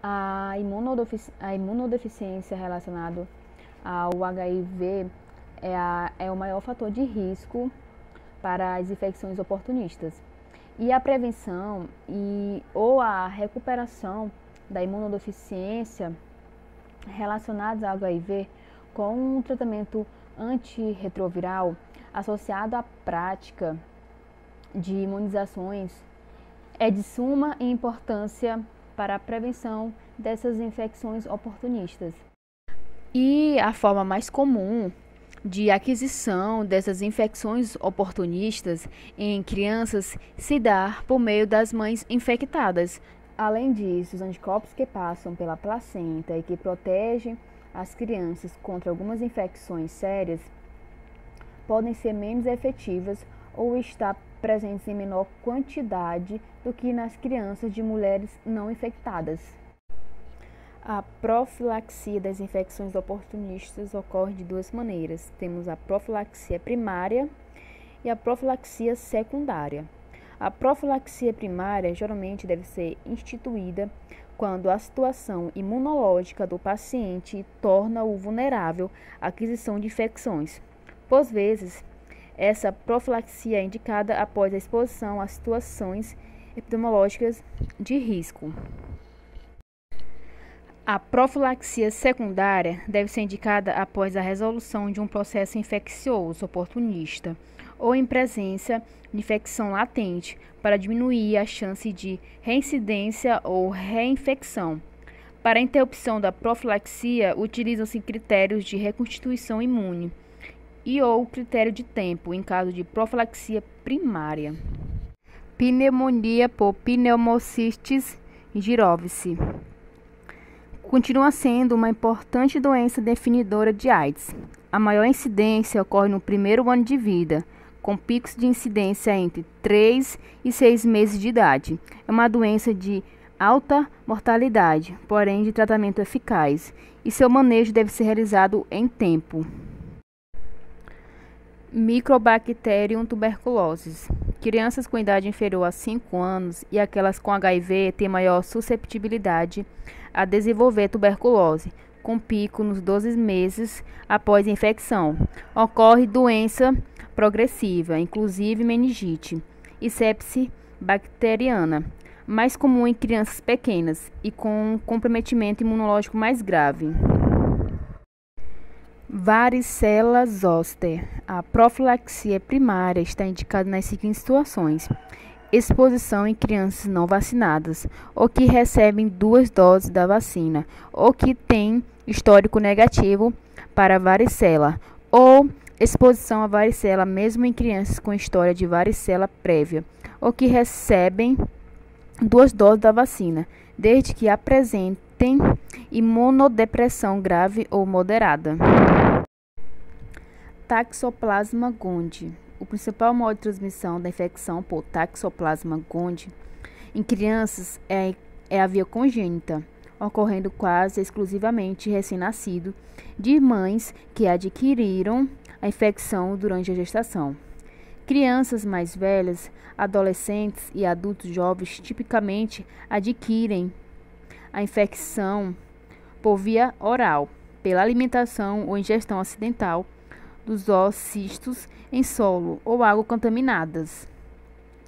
A imunodeficiência relacionada ao HIV é o maior fator de risco para as infecções oportunistas. E a prevenção ou a recuperação da imunodeficiência relacionados ao HIV com um tratamento antirretroviral associado à prática de imunizações é de suma importância para a prevenção dessas infecções oportunistas. E a forma mais comum de aquisição dessas infecções oportunistas em crianças se dá por meio das mães infectadas. Além disso, os anticorpos que passam pela placenta e que protegem as crianças contra algumas infecções sérias podem ser menos efetivas ou estar presentes em menor quantidade do que nas crianças de mulheres não infectadas. A profilaxia das infecções oportunistas ocorre de duas maneiras. Temos a profilaxia primária e a profilaxia secundária. A profilaxia primária geralmente deve ser instituída quando a situação imunológica do paciente torna-o vulnerável à aquisição de infecções. Por vezes, essa profilaxia é indicada após a exposição a situações epidemiológicas de risco. A profilaxia secundária deve ser indicada após a resolução de um processo infeccioso oportunista ou em presença de infecção latente, para diminuir a chance de reincidência ou reinfecção. Para a interrupção da profilaxia, utilizam-se critérios de reconstituição imune ou critério de tempo, em caso de profilaxia primária. Pneumonia por pneumocistis girovse continua sendo uma importante doença definidora de AIDS. A maior incidência ocorre no primeiro ano de vida, com picos de incidência entre 3 e 6 meses de idade. É uma doença de alta mortalidade, porém de tratamento eficaz, e seu manejo deve ser realizado em tempo. Mycobacterium tuberculosis. Crianças com idade inferior a 5 anos e aquelas com HIV têm maior susceptibilidade a desenvolver tuberculose, com pico nos 12 meses após a infecção. Ocorre doença progressiva, inclusive meningite e sepse bacteriana, mais comum em crianças pequenas e com um comprometimento imunológico mais grave. Varicela zoster. A profilaxia primária está indicada nas seguintes situações: exposição em crianças não vacinadas, ou que recebem 2 doses da vacina, ou que têm histórico negativo para varicela, ou exposição à varicela mesmo em crianças com história de varicela prévia, ou que recebem 2 doses da vacina, desde que apresentem imunodepressão grave ou moderada. Toxoplasma gondii. O principal modo de transmissão da infecção por Toxoplasma gondii em crianças é a via congênita, ocorrendo quase exclusivamente recém-nascido de mães que adquiriram a infecção durante a gestação. Crianças mais velhas, adolescentes e adultos jovens tipicamente adquirem a infecção por via oral, pela alimentação ou ingestão acidental dos oocistos em solo ou água contaminadas.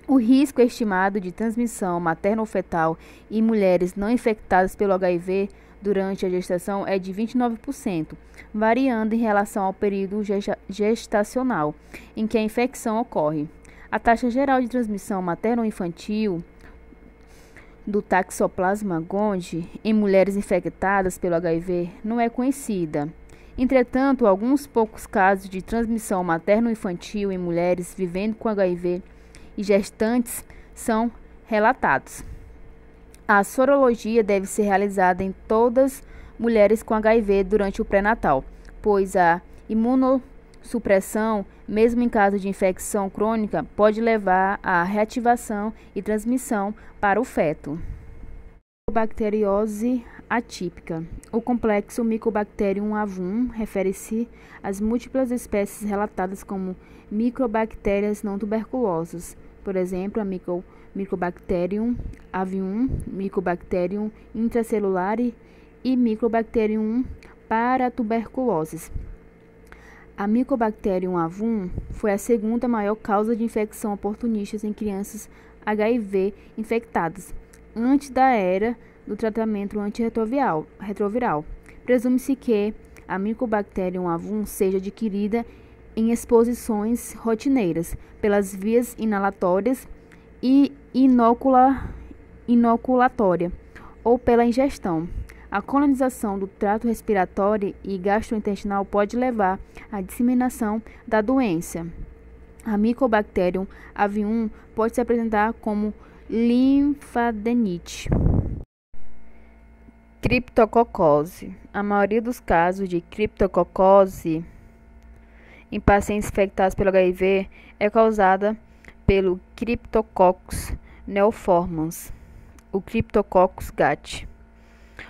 O risco estimado de transmissão materno-fetal em mulheres não infectadas pelo HIV durante a gestação é de 29%, variando em relação ao período gestacional em que a infecção ocorre. A taxa geral de transmissão materno-infantil do Toxoplasma gondii em mulheres infectadas pelo HIV não é conhecida. Entretanto, alguns poucos casos de transmissão materno-infantil em mulheres vivendo com HIV e gestantes são relatados. A sorologia deve ser realizada em todas mulheres com HIV durante o pré-natal, pois a imunossupressão, mesmo em caso de infecção crônica, pode levar à reativação e transmissão para o feto. Micobacteriose atípica. O complexo Mycobacterium avum refere-se às múltiplas espécies relatadas como micobactérias não tuberculosas, por exemplo, a Mycobacterium avium, Mycobacterium intracellular e Mycobacterium paratuberculosis. A Mycobacterium avum foi a segunda maior causa de infecção oportunista em crianças HIV infectadas, antes da era do tratamento antirretroviral. Presume-se que a Mycobacterium avum seja adquirida em exposições rotineiras, pelas vias inalatórias e inoculatória, ou pela ingestão. A colonização do trato respiratório e gastrointestinal pode levar à disseminação da doença. A Mycobacterium avium pode se apresentar como linfadenite. Criptococose. A maioria dos casos de criptococose em pacientes infectados pelo HIV é causada pelo Cryptococcus neoformans, o Cryptococcus gat.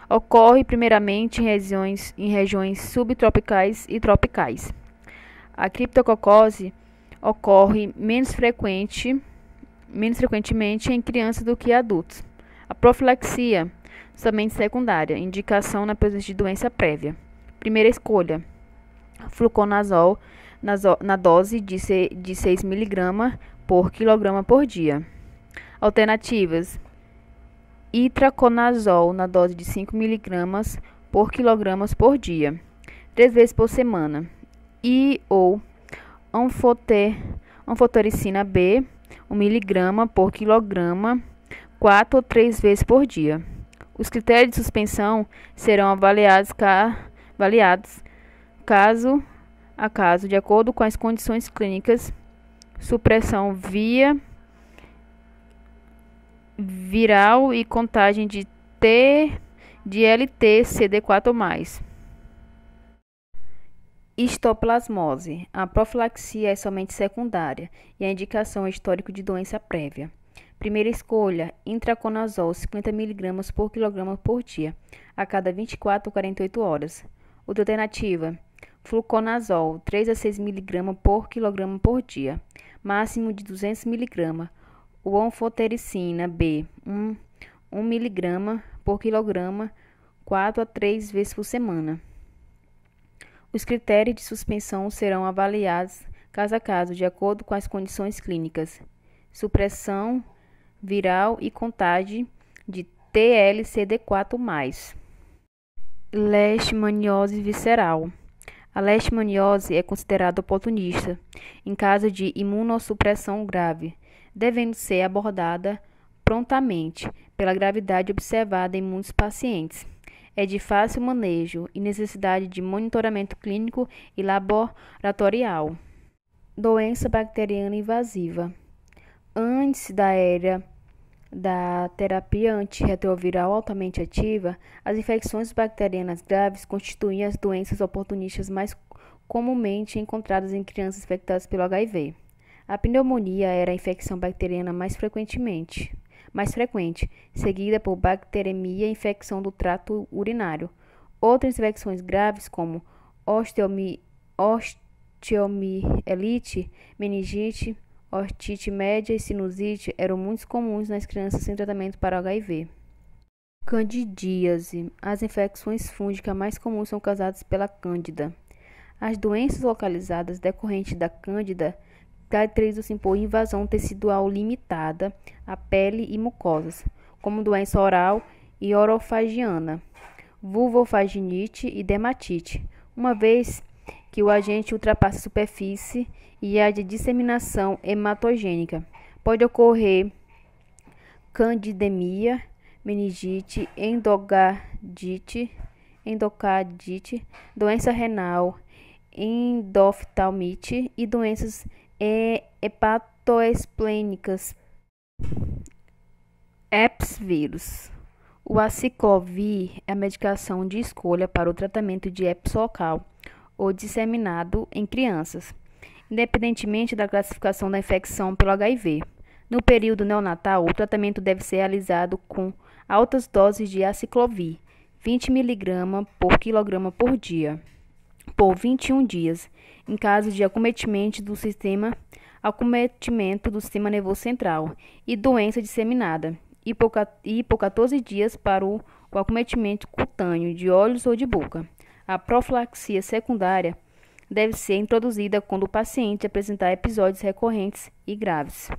Ocorre primeiramente em regiões subtropicais e tropicais. A criptococose ocorre menos frequentemente em crianças do que em adultos. A profilaxia, somente secundária, indicação na presença de doença prévia. Primeira escolha: fluconazol na dose de 6 mg por quilograma por dia. Alternativas: itraconazol na dose de 5 mg por quilograma por dia, 3 vezes por semana, ou anfotericina B, 1 mg por quilograma, 4 ou 3 vezes por dia. Os critérios de suspensão serão avaliados caso a caso, de acordo com as condições clínicas, supressão via viral e contagem de LT-CD4+. Histoplasmose. A profilaxia é somente secundária e a indicação é histórico de doença prévia. Primeira escolha: itraconazol 50 mg por quilograma por dia, a cada 24 ou 48 horas. Outra alternativa: fluconazol 3 a 6 mg por quilograma por dia, máximo de 200 mg. O anfotericina B, 1 mg por quilograma, 4 a 3 vezes por semana. Os critérios de suspensão serão avaliados caso a caso, de acordo com as condições clínicas, supressão viral e contagem de TLCD4+. Leishmaniose visceral. A leishmaniose é considerada oportunista em caso de imunossupressão grave, devendo ser abordada prontamente pela gravidade observada em muitos pacientes. É de fácil manejo e necessidade de monitoramento clínico e laboratorial. Doença bacteriana invasiva. Antes da era da terapia antirretroviral altamente ativa, as infecções bacterianas graves constituíam as doenças oportunistas mais comumente encontradas em crianças infectadas pelo HIV. A pneumonia era a infecção bacteriana mais frequente, seguida por bacteremia e infecção do trato urinário. Outras infecções graves, como osteomielite, meningite, otite média e sinusite, eram muito comuns nas crianças sem tratamento para HIV. Candidíase. As infecções fúngicas mais comuns são causadas pela Cândida. As doenças localizadas decorrentes da Cândida caracterizam-se por invasão tecidual limitada à pele e mucosas, como doença oral e orofagiana, vulvovaginite e dermatite, uma vez que o agente ultrapassa a superfície e há de disseminação hematogênica. Pode ocorrer candidemia, meningite, endocardite, doença renal, endoftalmite e doenças hepatoesplênicas. Herpes vírus. O aciclovir é a medicação de escolha para o tratamento de herpes local ou disseminado em crianças, independentemente da classificação da infecção pelo HIV. No período neonatal, o tratamento deve ser realizado com altas doses de aciclovir, 20 mg por quilograma por dia, por 21 dias, em caso de acometimento do sistema nervoso central e doença disseminada, e por 14 dias para o acometimento cutâneo de olhos ou de boca. A profilaxia secundária deve ser introduzida quando o paciente apresentar episódios recorrentes e graves.